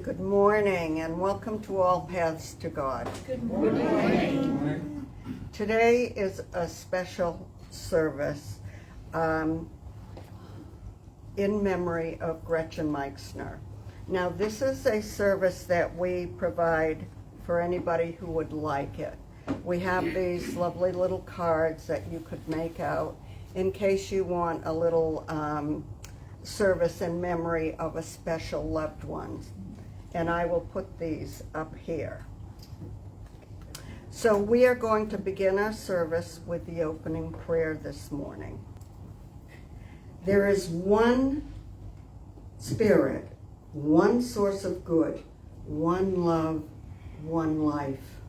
Good morning and welcome to All Paths to God. Good morning. Today is a special service in memory of Gretchen Meixner. Now this is a service that we provide for anybody who would like it. We have these lovely little cards that you could make out in case you want a little service in memory of a special loved one. And I will put these up here. So we are going to begin our service with the opening prayer this morning. There is one Spirit, one source of good, one love, one life,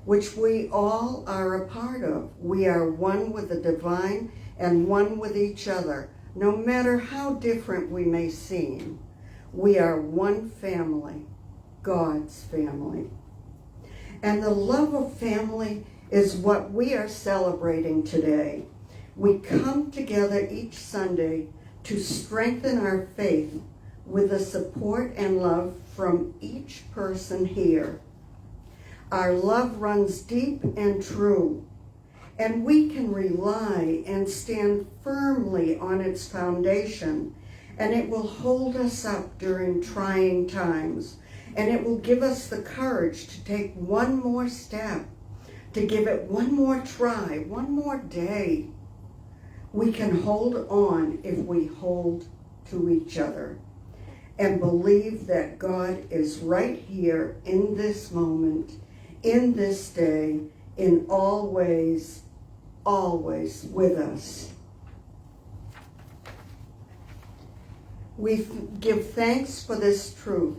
which we all are a part of. We are one with the divine and one with each other, no matter how different we may seem. We are one family, God's family. And the love of family is what we are celebrating today. We come together each Sunday to strengthen our faith with the support and love from each person here. Our love runs deep and true, and we can rely and stand firmly on its foundation, and it will hold us up during trying times, and it will give us the courage to take one more step, to give it one more try, one more day. We can hold on if we hold to each other and believe that God is right here in this moment, in this day, in all ways, always with us. We give thanks for this truth,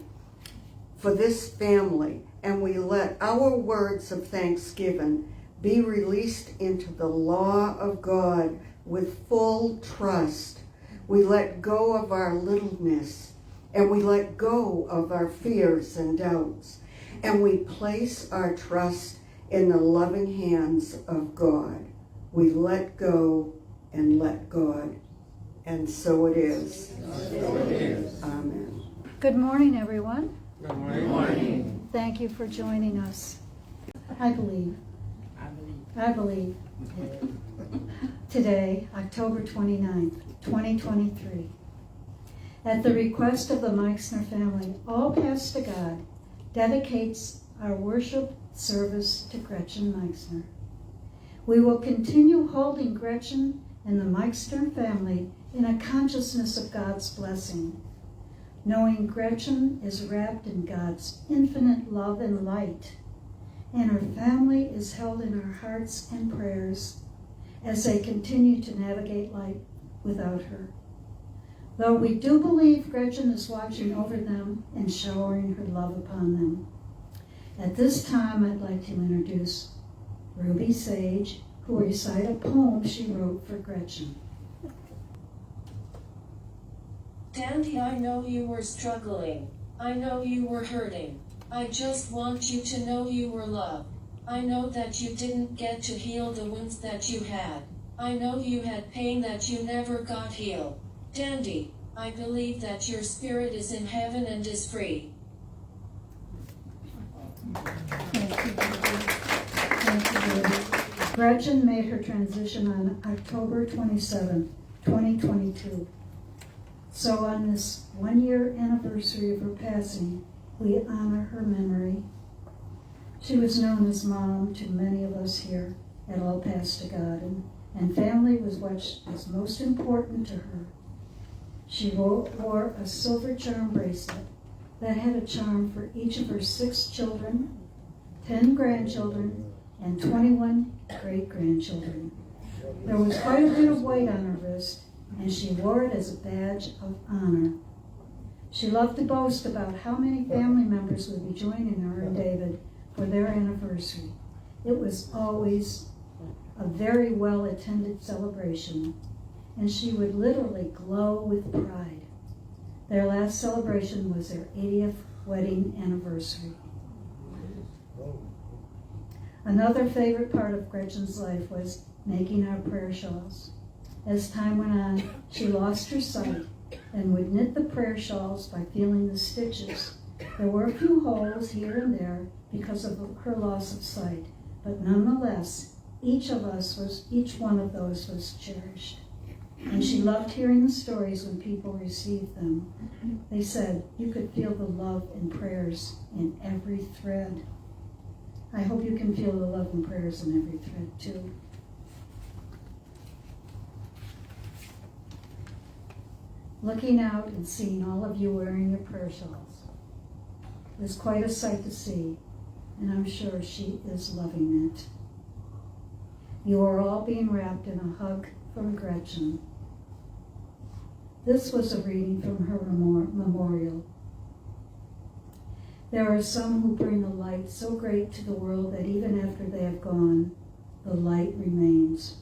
for this family, and we let our words of thanksgiving be released into the law of God with full trust. We let go of our littleness, and we let go of our fears and doubts, and we place our trust in the loving hands of God. We let go and let God. And so it is. Amen. Good morning, everyone. Good morning. Thank you for joining us. I believe. Today, October 29th, 2023. At the request of the Meixner family, All Paths to God dedicates our worship service to Gretchen Meixner. We will continue holding Gretchen and the Meixner family in a consciousness of God's blessing, knowing Gretchen is wrapped in God's infinite love and light, and her family is held in our hearts and prayers as they continue to navigate life without her. Though we do believe Gretchen is watching over them and showering her love upon them. At this time, I'd like to introduce Ruby Sage, who will recite a poem she wrote for Gretchen. Dandy, I know you were struggling. I know you were hurting. I just want you to know you were loved. I know that you didn't get to heal the wounds that you had. I know you had pain that you never got healed. Dandy, I believe that your spirit is in heaven and is free. Thank you, Ruby. Gretchen made her transition on October 27, 2022. So on this one-year anniversary of her passing, we honor her memory. She was known as Mom to many of us here at All Paths to God, and family was what was most important to her. She wore a silver charm bracelet that had a charm for each of her 6 children, 10 grandchildren, and 21 great-grandchildren. There was quite a bit of weight on her wrist, and she wore it as a badge of honor. She loved to boast about how many family members would be joining her and David for their anniversary. It was always a very well-attended celebration, and she would literally glow with pride. Their last celebration was their 80th wedding anniversary. Another favorite part of Gretchen's life was making our prayer shawls. As time went on, she lost her sight and would knit the prayer shawls by feeling the stitches There were a few holes here and there because of her loss of sight, but nonetheless, each one of those was cherished. And she loved hearing the stories when people received them. They said you could feel the love and prayers in every thread. I hope you can feel the love and prayers in every thread too. Looking out and seeing all of you wearing your prayer shawls is quite a sight to see, and I'm sure she is loving it. You are all being wrapped in a hug from Gretchen. This was a reading from her memorial. There are some who bring a light so great to the world that even after they have gone, the light remains.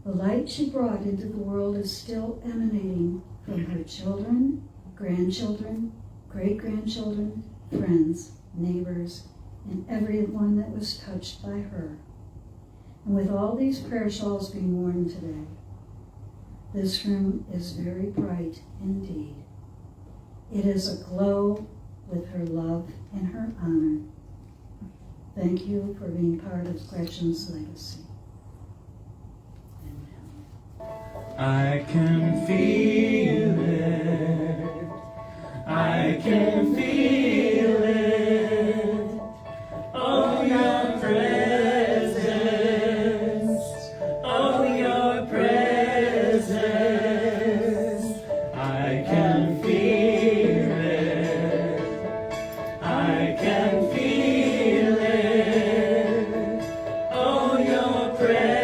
The light she brought into the world is still emanating from her children, grandchildren, great-grandchildren, friends, neighbors, and everyone that was touched by her. And with all these prayer shawls being worn today, this room is very bright indeed. It is aglow with her love and her honor. Thank you for being part of Gretchen's legacy. I can feel it. I can feel it. Oh, your presence. Oh, your presence. I can feel it. I can feel it. Oh, your presence.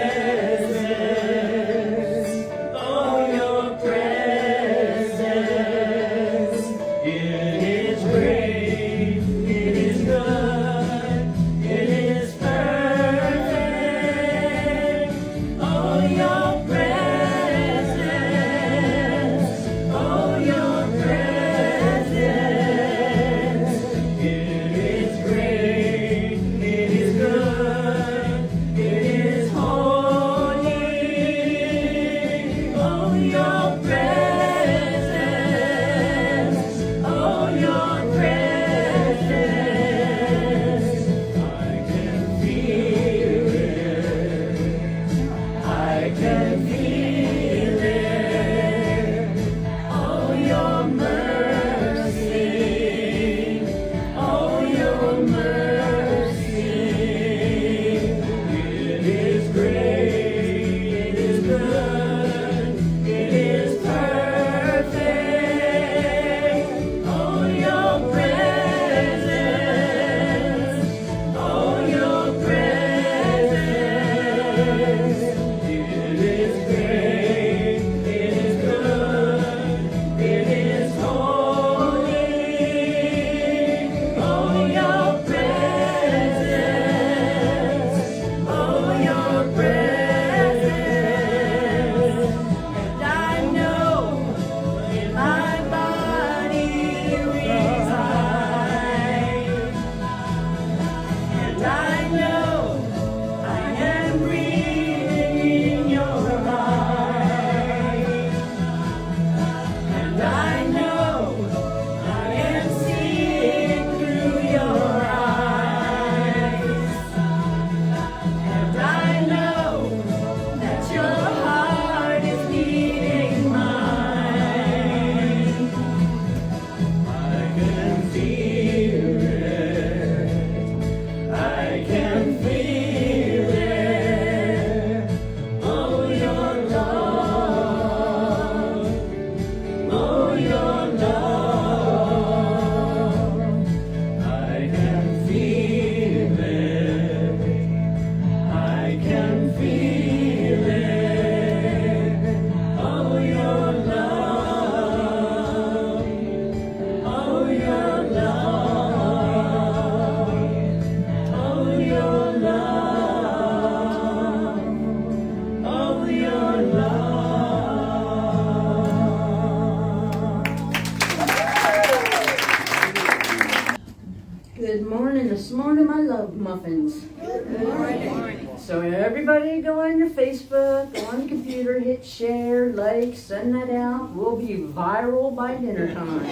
Good morning. This morning I love muffins. Good morning. So everybody go on your Facebook, go on the computer, hit share, like, send that out. We'll be viral by dinner time.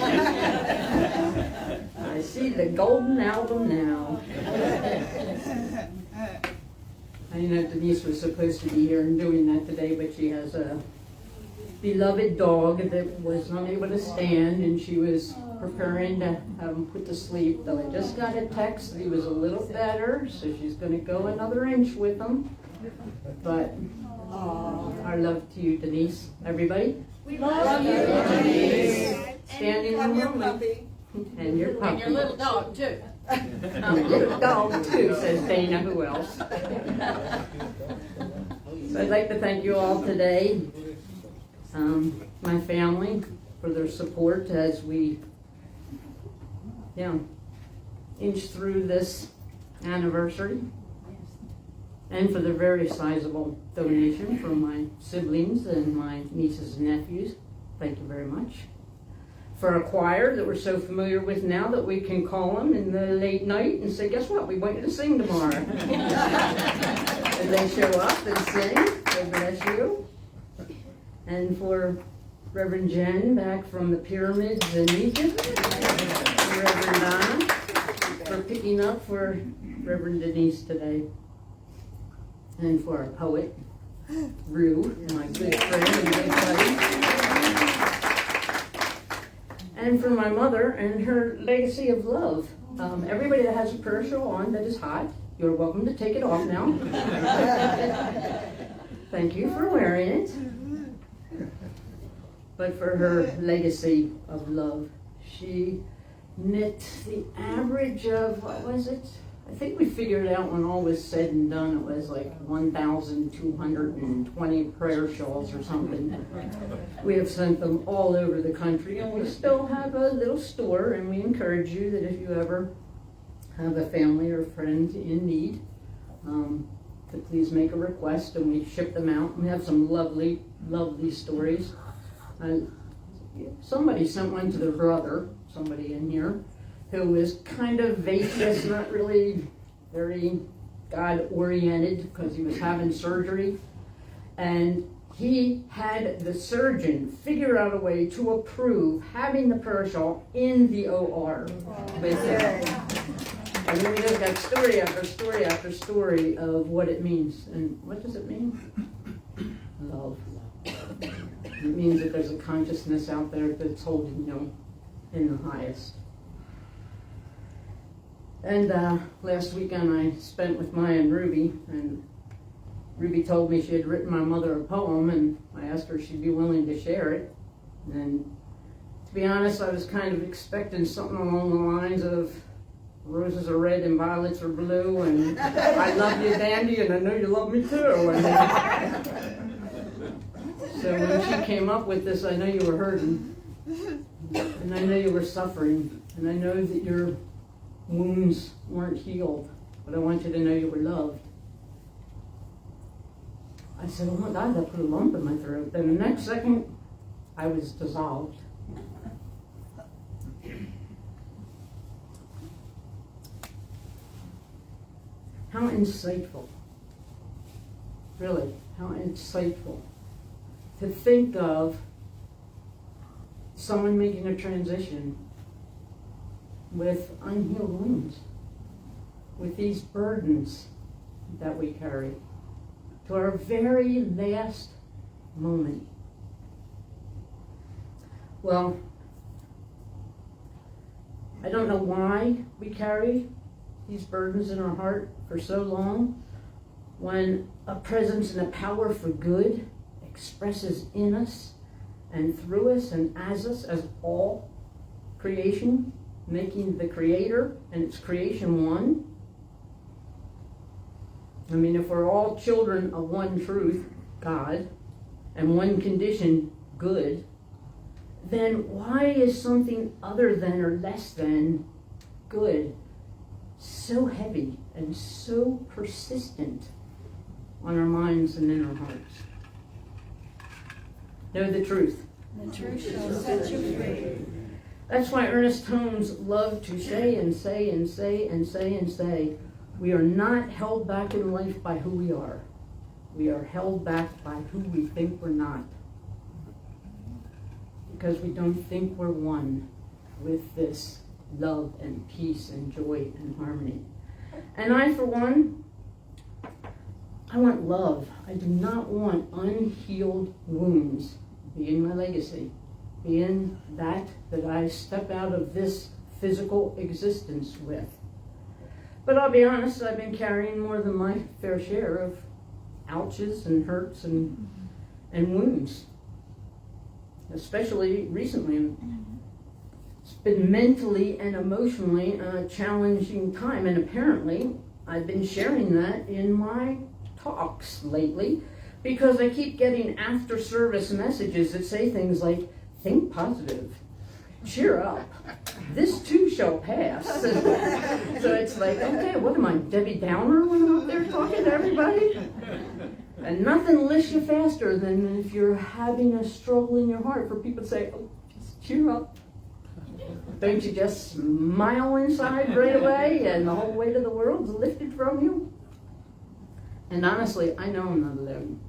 I see the golden album now. I know Denise was supposed to be here and doing that today, but she has a beloved dog that was not able to stand, and she was preparing to have him put to sleep. Though I just got a text that he was a little better, so she's going to go another inch with him. But our love to you, Denise. Everybody? We love you, Denise. Standing room only. And your puppy. And your little dog, too. Little dog, too, says Dana. Who else? So I'd like to thank you all today. My family, for their support as we inch through this anniversary, and for the very sizable donation from my siblings and my nieces and nephews. Thank you very much. For a choir that we're so familiar with now that we can call them in the late night and say, guess what, we want you to sing tomorrow. And they show up and sing. God bless you. And for Reverend Jen back from the pyramids in Egypt, and Reverend Donna for picking up for Reverend Denise today, and for our poet, Rue, my good friend and good buddy, and for my mother and her legacy of love. Everybody that has a prayer shawl on that is hot, you're welcome to take it off now. Thank you for wearing it. But for her legacy of love, she knit the average of, what was it? I think we figured out when all was said and done, it was like 1,220 prayer shawls or something. We have sent them all over the country, and we still have a little store, and we encourage you that if you ever have a family or friend in need, to please make a request, and we ship them out. We have some lovely, lovely stories. Somebody sent one to their brother, somebody in here, who was kind of vacuous, not really very God-oriented because he was having surgery. And he had the surgeon figure out a way to approve having the prayer shawl in the OR with him. And then we just got story after story after story of what it means. And what does it mean? Love. It means that there's a consciousness out there that's holding you in the highest. And last weekend I spent with Maya and Ruby, and Ruby told me she had written my mother a poem, and I asked her if she'd be willing to share it. And to be honest, I was kind of expecting something along the lines of roses are red and violets are blue, and I love you, Dandy, and I know you love me too. And so when she came up with this, I know you were hurting, and I know you were suffering, and I know that your wounds weren't healed, but I want you to know you were loved. I said, oh my God, that put a lump in my throat. Then the next second, I was dissolved. How insightful, really, how insightful to think of someone making a transition with unhealed wounds, with these burdens that we carry, to our very last moment. Well, I don't know why we carry these burdens in our heart for so long, when a presence and a power for good expresses in us and through us and as us, as all creation, making the Creator and its creation one. I mean, if we're all children of one truth, God, and one condition, good, then why is something other than or less than good so heavy and so persistent on our minds and in our hearts? Know the truth. The truth shall set you free. That's why earnest tones love to say and say and say and say and say, We are not held back in life by who we are. We are held back by who we think we're not. Because we don't think we're one with this love and peace and joy and harmony. And I, for one, I want love. I do not want unhealed wounds being my legacy, being that I step out of this physical existence with. But I'll be honest, I've been carrying more than my fair share of ouches and hurts and wounds. Especially recently. It's been mentally and emotionally a challenging time, and apparently I've been sharing that in my talks lately because I keep getting after service messages that say things like, think positive, cheer up, this too shall pass. So it's like, okay, what am I, Debbie Downer when I'm up there talking to everybody? And nothing lifts you faster than if you're having a struggle in your heart for people to say, oh, just cheer up. Don't you just smile inside right away and the whole weight of the world's lifted from you? And honestly, I know I'm not alone.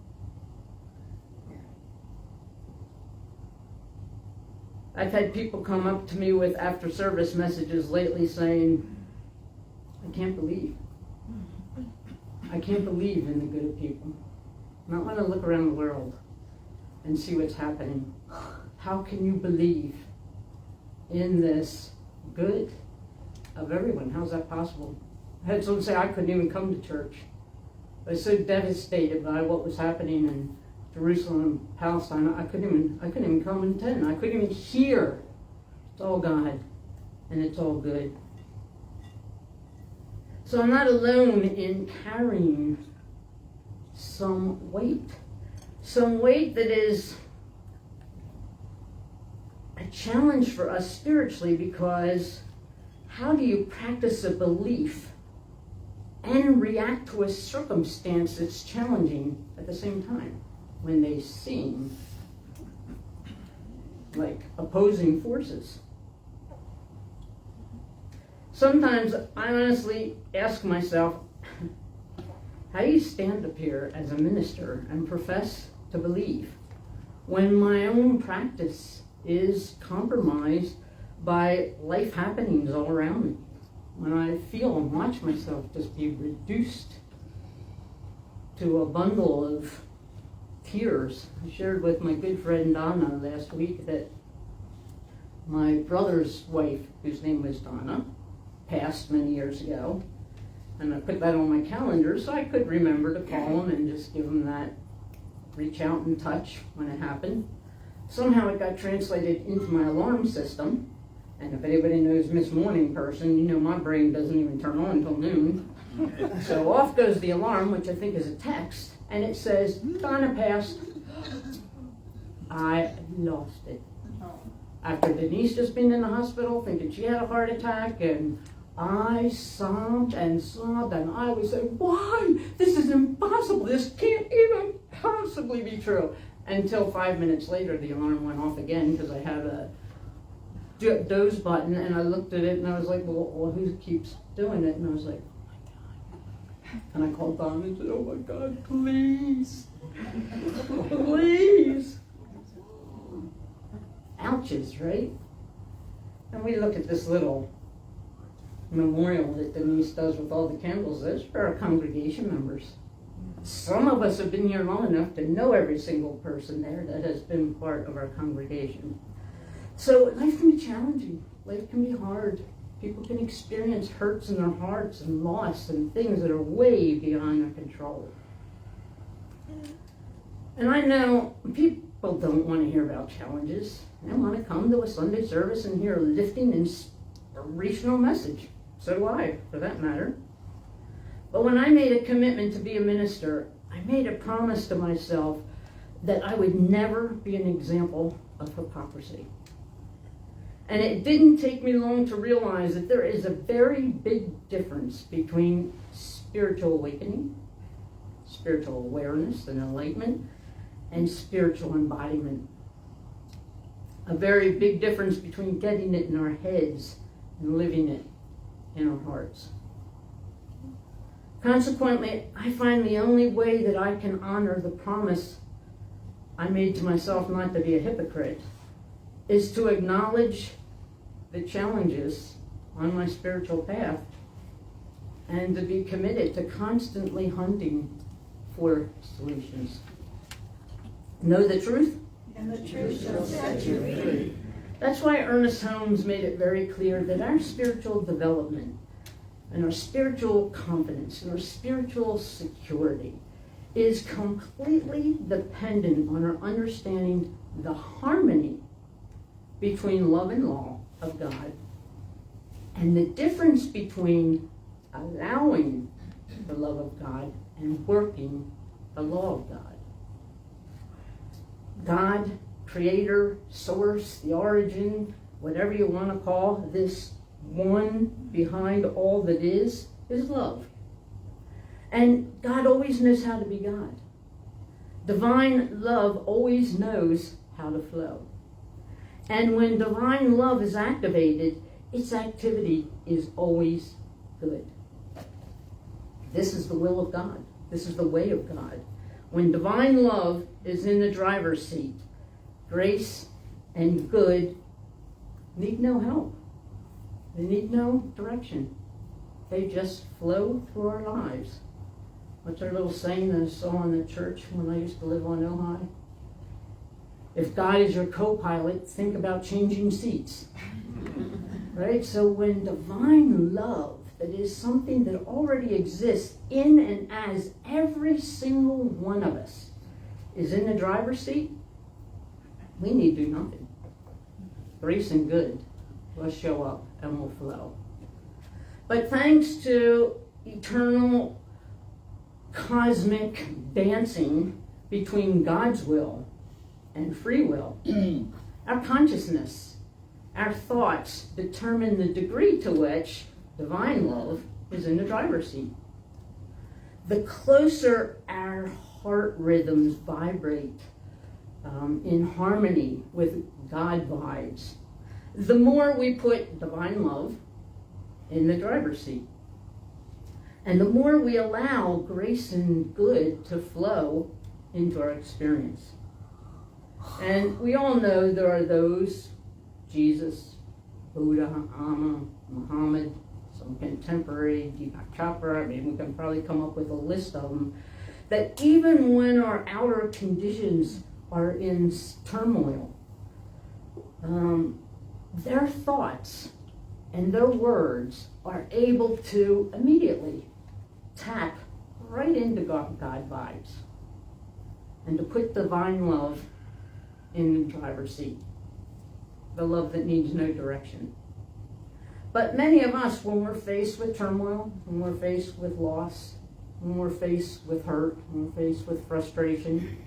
I've had people come up to me with after service messages lately saying, I can't believe in the good of people. Not when I look around the world and see what's happening. How can you believe in this good of everyone? How's that possible? I had someone say I couldn't even come to church. I was so devastated by what was happening in Jerusalem, Palestine. I couldn't even come and attend. I couldn't even hear. It's all God, and it's all good. So I'm not alone in carrying some weight that is a challenge for us spiritually, because how do you practice a belief and react to a circumstance that's challenging at the same time when they seem like opposing forces? Sometimes I honestly ask myself, how do you stand up here as a minister and profess to believe when my own practice is compromised by life happenings all around me? When I feel and watch myself just be reduced to a bundle of tears. I shared with my good friend Donna last week that my brother's wife, whose name was Donna, passed many years ago. And I put that on my calendar so I could remember to call him and just give him that reach out and touch when it happened. Somehow it got translated into my alarm system. And if anybody knows Miss Morning Person, you know my brain doesn't even turn on until noon. So off goes the alarm, which I think is a text, and it says, Donna passed. I lost it. After Denise just been in the hospital thinking she had a heart attack, and I sobbed and sobbed, and I would say, why? This is impossible. This can't even possibly be true. Until 5 minutes later, the alarm went off again because I had a doze button, and I looked at it, and I was like, well, who keeps doing it? And I was like, oh my God. And I called Donna and said, oh my God, please. Please. Ouches, right? And we look at this little memorial that Denise does with all the candles. Those are our congregation members. Some of us have been here long enough to know every single person there that has been part of our congregation. So life can be challenging. Life can be hard. People can experience hurts in their hearts and loss and things that are way beyond their control. And I know people don't want to hear about challenges. They want to come to a Sunday service and hear a lifting, inspirational message. So do I, for that matter. But when I made a commitment to be a minister, I made a promise to myself that I would never be an example of hypocrisy. And it didn't take me long to realize that there is a very big difference between spiritual awakening, spiritual awareness and enlightenment, and spiritual embodiment. A very big difference between getting it in our heads and living it in our hearts. Consequently, I find the only way that I can honor the promise I made to myself not to be a hypocrite is to acknowledge the challenges on my spiritual path and to be committed to constantly hunting for solutions. Know the truth? And the truth shall set you free. That's why Ernest Holmes made it very clear that our spiritual development and our spiritual confidence and our spiritual security is completely dependent on our understanding the harmony between love and law of God and the difference between allowing the love of God and working the law of God. God, creator, source, the origin, whatever you want to call this one behind all that is love. And God always knows how to be God. Divine love always knows how to flow. And when divine love is activated, its activity is always good. This is the will of God. This is the way of God. When divine love is in the driver's seat, grace and good need no help. They need no direction. They just flow through our lives. What's our little saying that I saw in the church when I used to live on Ojai? If God is your co-pilot, think about changing seats. Right? So when divine love, that is something that already exists in and as every single one of us, is in the driver's seat, we need do nothing. Grace and good will show up and will flow. But thanks to eternal cosmic dancing between God's will and free will, our consciousness, our thoughts determine the degree to which divine love is in the driver's seat. The closer our heart rhythms vibrate in harmony with God vibes, the more we put divine love in the driver's seat. And the more we allow grace and good to flow into our experience. And we all know there are those, Jesus, Buddha, Amma, Muhammad, some contemporary, Deepak Chopra, I mean, we can probably come up with a list of them, that even when our outer conditions are in turmoil, their thoughts and their words are able to immediately tap right into God vibes and to put divine love in the driver's seat, the love that needs no direction. But many of us, when we're faced with turmoil, when we're faced with loss, when we're faced with hurt, when we're faced with frustration,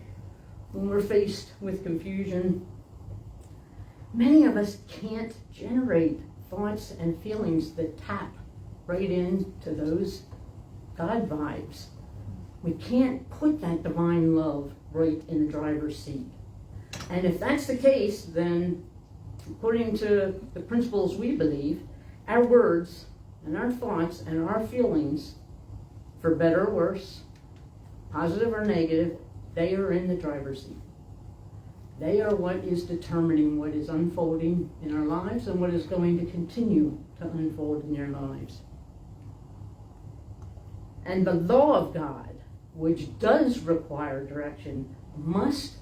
when we're faced with confusion, many of us can't generate thoughts and feelings that tap right into those God vibes. We can't put that divine love right in the driver's seat. And if that's the case, then according to the principles we believe, our words and our thoughts and our feelings, for better or worse, positive or negative, they are in the driver's seat. They are what is determining what is unfolding in our lives and what is going to continue to unfold in your lives. And the law of God, which does require direction, must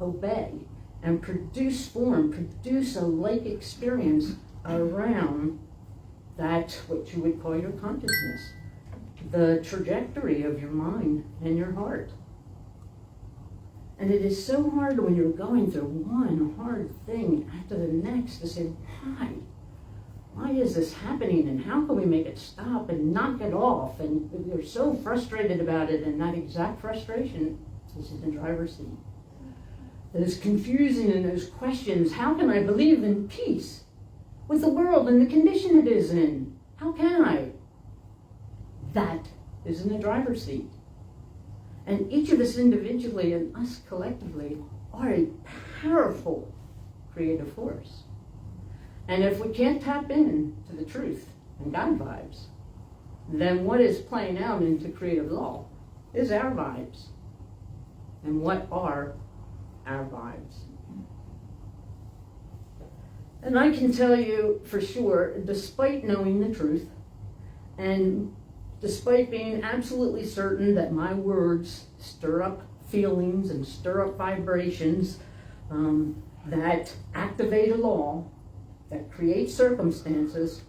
obey and produce form, produce a like experience around that what you would call your consciousness, the trajectory of your mind and your heart. And it is so hard when you're going through one hard thing after the next to say, why? Why is this happening, and how can we make it stop and knock it off? And you're so frustrated about it, and that exact frustration is in the driver's seat. Those confusing and those questions, how can I believe in peace with the world and the condition it is in? How can I? That is in the driver's seat. And each of us individually and us collectively are a powerful creative force. And if we can't tap in to the truth and God vibes, then what is playing out into creative law is our vibes. And what are our vibes? And I can tell you for sure, despite knowing the truth, and despite being absolutely certain that my words stir up feelings and stir up vibrations that activate a law, that create circumstances,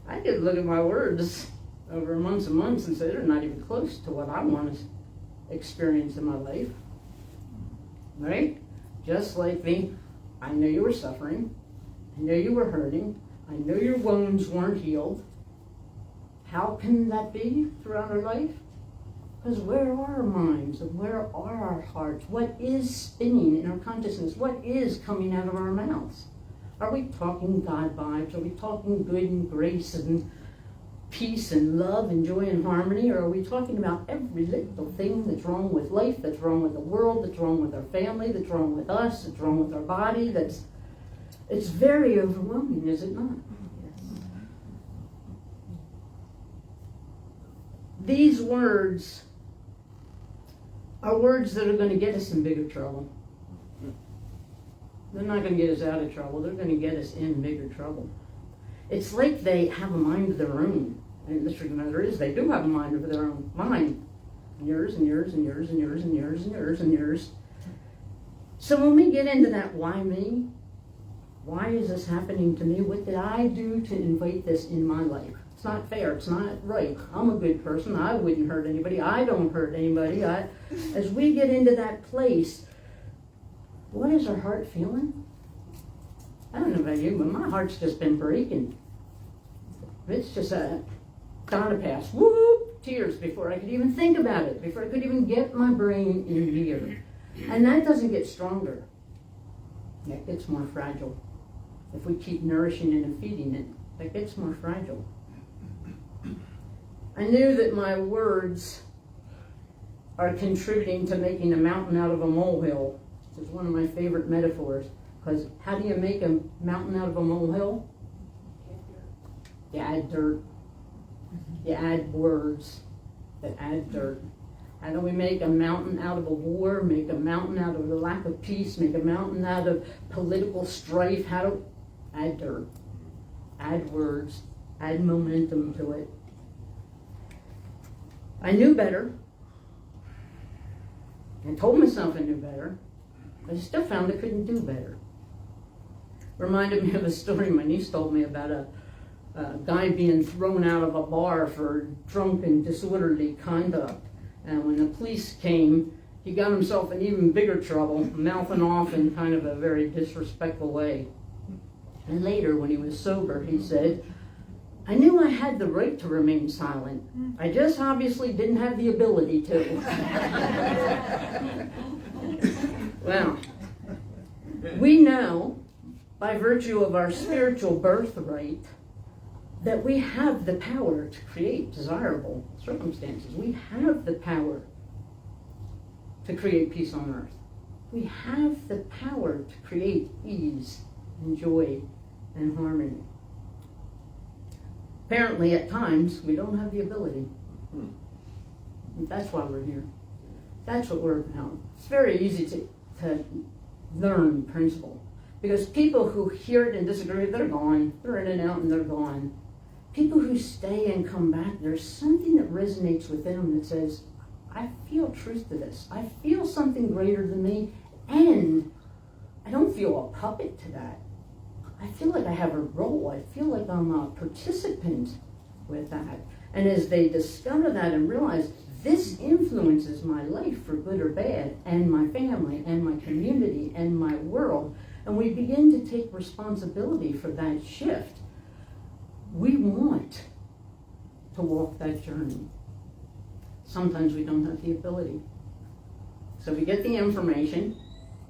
I could look at my words over months and months and say they're not even close to what I want to experience in my life. Right? Just like I know you were suffering, I know you were hurting, I know your wounds weren't healed. How can that be throughout our life? Because where are our minds and where are our hearts? What is spinning in our consciousness? What is coming out of our mouths? Are we talking God vibes? Are we talking good and grace and peace and love and joy and harmony? Or are we talking about every little thing that's wrong with life, that's wrong with the world, that's wrong with our family, that's wrong with us, that's wrong with our body? It's very overwhelming, is it not? These words are words that are going to get us in bigger trouble. They're not going to get us out of trouble. They're going to get us in bigger trouble. It's like they have a mind of their own. And the truth of the matter is, they do have a mind of their own. Mine. Yours and yours and yours and yours and yours and yours and yours. So when we get into that, why me? Why is this happening to me? What did I do to invite this in my life? It's not fair. It's not right. I'm a good person. I wouldn't hurt anybody. I don't hurt anybody. As we get into that place, what is our heart feeling? I don't know about you, but my heart's just been breaking. It's just gotta pass. Whoop! Tears before I could even think about it, before I could even get my brain in gear. And that doesn't get stronger. That gets more fragile. If we keep nourishing it and feeding it, that gets more fragile. I knew that my words are contributing to making a mountain out of a molehill. This is one of my favorite metaphors. Because how do you make a mountain out of a molehill? You add dirt. You add words that add dirt. How do we make a mountain out of a war? Make a mountain out of the lack of peace? Make a mountain out of political strife? Add dirt. Add words. Add momentum to it. I knew better. I told myself I knew better. I still found I couldn't do better. Reminded me of a story my niece told me about a guy being thrown out of a bar for drunk and disorderly conduct. And when the police came, he got himself in even bigger trouble, mouthing off in kind of a very disrespectful way. And later, when he was sober, he said, I knew I had the right to remain silent. I just obviously didn't have the ability to. Well, we know, by virtue of our spiritual birthright, that we have the power to create desirable circumstances. We have the power to create peace on earth. We have the power to create ease and joy and harmony. Apparently, at times, we don't have the ability. That's why we're here. That's what we're about. It's very easy to learn principle. Because people who hear it and disagree, they're gone. They're in and out and they're gone. People who stay and come back, there's something that resonates with them that says, I feel truth to this. I feel something greater than me, and I don't feel a puppet to that. I feel like I have a role. I feel like I'm a participant with that. And as they discover that and realize this influences my life for good or bad, and my family, and my community, and my world, and we begin to take responsibility for that shift, we want to walk that journey. Sometimes we don't have the ability. So we get the information,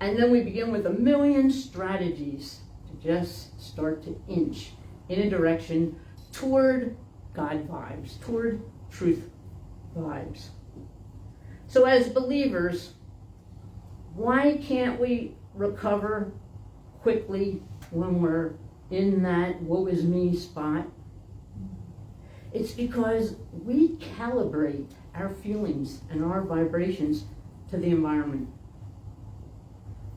and then we begin with a million strategies to just start to inch in a direction toward God vibes, toward truth vibes. So as believers, why can't we recover quickly when we're in that woe is me spot? It's because we calibrate our feelings and our vibrations to the environment.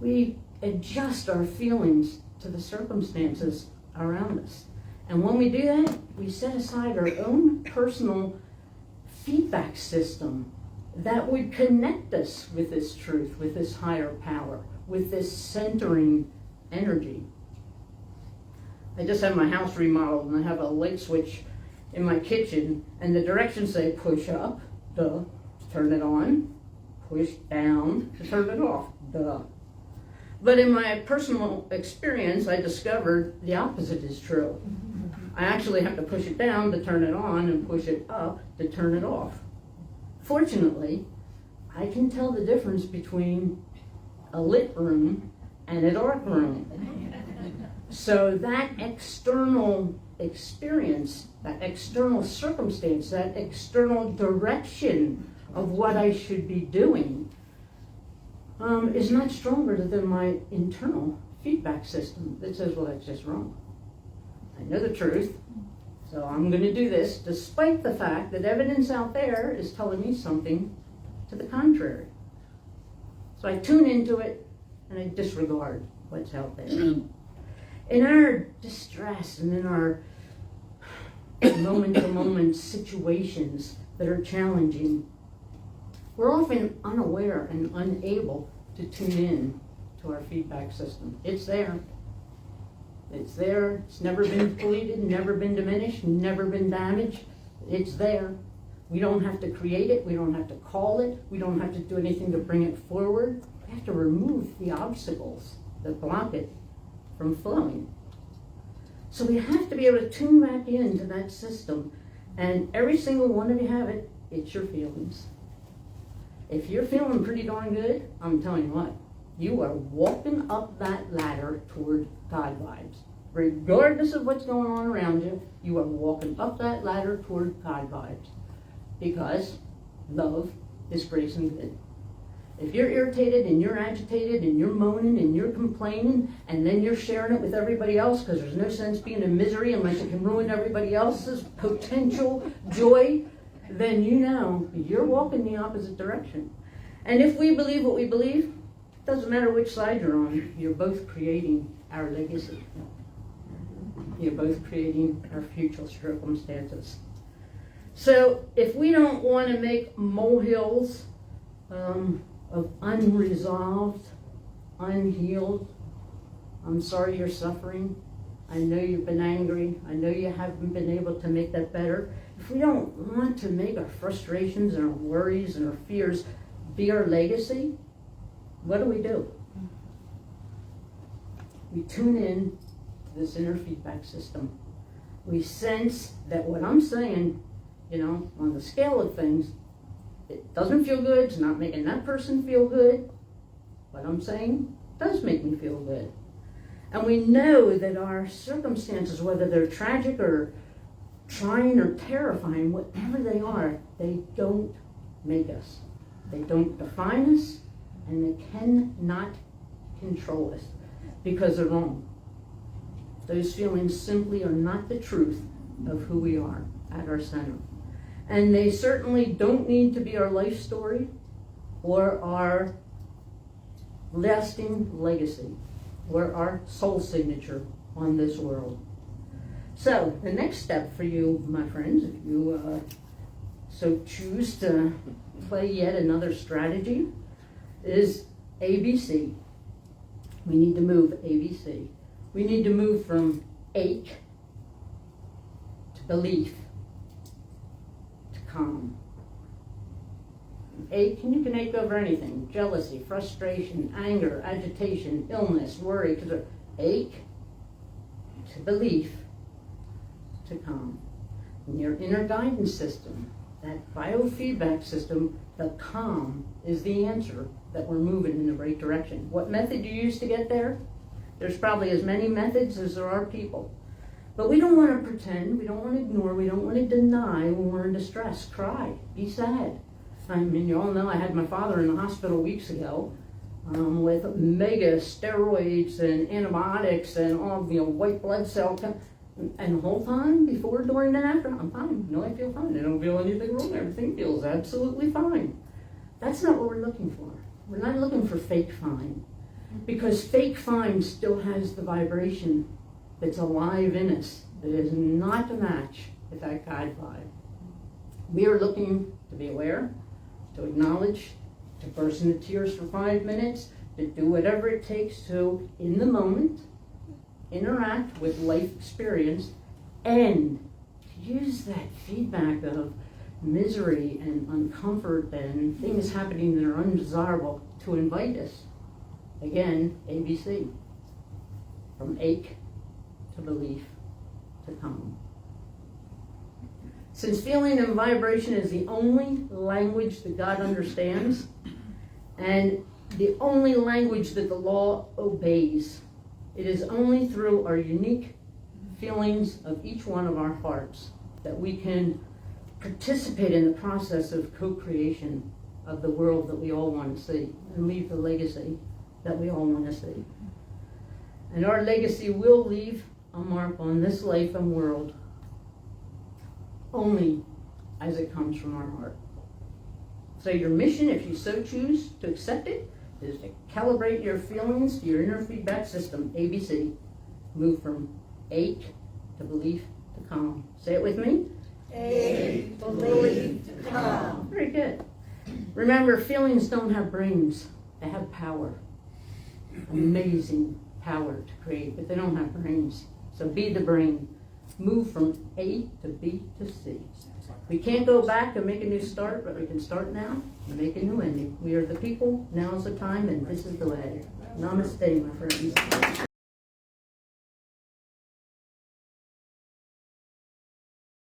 We adjust our feelings to the circumstances around us. And when we do that, we set aside our own personal feedback system that would connect us with this truth, with this higher power, with this centering energy. I just had my house remodeled, and I have a light switch in my kitchen, and the directions say push up, duh, to turn it on, push down to turn it off, duh. But in my personal experience, I discovered the opposite is true. I actually have to push it down to turn it on and push it up to turn it off. Fortunately, I can tell the difference between a lit room and a dark room. So that external experience, that external circumstance, that external direction of what I should be doing is not stronger than my internal feedback system that says, well, that's just wrong. I know the truth, so I'm going to do this, despite the fact that evidence out there is telling me something to the contrary. So I tune into it and I disregard what's out there. In our distress and in our moment-to-moment situations that are challenging, we're often unaware and unable to tune in to our feedback system. It's there. It's there. It's never been depleted, never been diminished, never been damaged. It's there. We don't have to create it. We don't have to call it. We don't have to do anything to bring it forward. We have to remove the obstacles that block it from flowing. So we have to be able to tune back into that system. And every single one of you have it. It's your feelings. If you're feeling pretty darn good, I'm telling you what, you are walking up that ladder toward God vibes. Regardless of what's going on around you, you are walking up that ladder toward God vibes. Because love is grace and good. If you're irritated and you're agitated and you're moaning and you're complaining and then you're sharing it with everybody else because there's no sense being in misery unless it can ruin everybody else's potential joy, then you know you're walking the opposite direction. And if we believe what we believe, it doesn't matter which side you're on, you're both creating our legacy. You're both creating our future circumstances. So if we don't want to make molehills of unresolved, unhealed, I'm sorry you're suffering. I know you've been angry. I know you haven't been able to make that better. If we don't want to make our frustrations and our worries and our fears be our legacy, what do? We tune in to this inner feedback system. We sense that what I'm saying, on the scale of things, it doesn't feel good. It's not making that person feel good. What I'm saying does make me feel good. And we know that our circumstances, whether they're tragic or trying or terrifying, whatever they are, they don't make us. They don't define us, and they cannot control us because they're wrong. Those feelings simply are not the truth of who we are at our center. And they certainly don't need to be our life story or our lasting legacy or our soul signature on this world. So the next step for you, my friends, if you so choose to play yet another strategy, is ABC. We need to move ABC. We need to move from ache to belief to calm. Ache, and you can ache over anything: jealousy, frustration, anger, agitation, illness, worry. Ache to belief to calm. In your inner guidance system, that biofeedback system, the calm is the answer that we're moving in the right direction. What method you use to get there? There's probably as many methods as there are people. But we don't want to pretend, we don't want to ignore, we don't want to deny when we're in distress. Cry, be sad. I mean, you all know I had my father in the hospital weeks ago with mega steroids and antibiotics and all, white blood cell. And the whole time, before, during, and after, I'm fine. No, I feel fine. I don't feel anything wrong. Everything feels absolutely fine. That's not what we're looking for. We're not looking for fake fine. Because fake fine still has the vibration that's alive in us that is not a match with that God vibe. We are looking to be aware, to acknowledge, to burst into tears for 5 minutes, to do whatever it takes to, in the moment, interact with life experience, and to use that feedback of misery and uncomfort and things happening that are undesirable to invite us. Again, ABC. From ache to belief to calm. Since feeling and vibration is the only language that God understands, and the only language that the law obeys, it is only through our unique feelings of each one of our hearts that we can participate in the process of co-creation of the world that we all want to see and leave the legacy that we all want to see. And our legacy will leave a mark on this life and world only as it comes from our heart. So your mission, if you so choose to accept it, is to calibrate your feelings to your inner feedback system, ABC. Move from ache to belief to calm. Say it with me. Ache, belief, calm. Very good. Remember, feelings don't have brains. They have power. Amazing power to create, but they don't have brains. So be the brain. Move from A to B to C. We can't go back and make a new start, but we can start now and make a new ending. We are the people, now is the time, and this is the way. Namaste, my friends.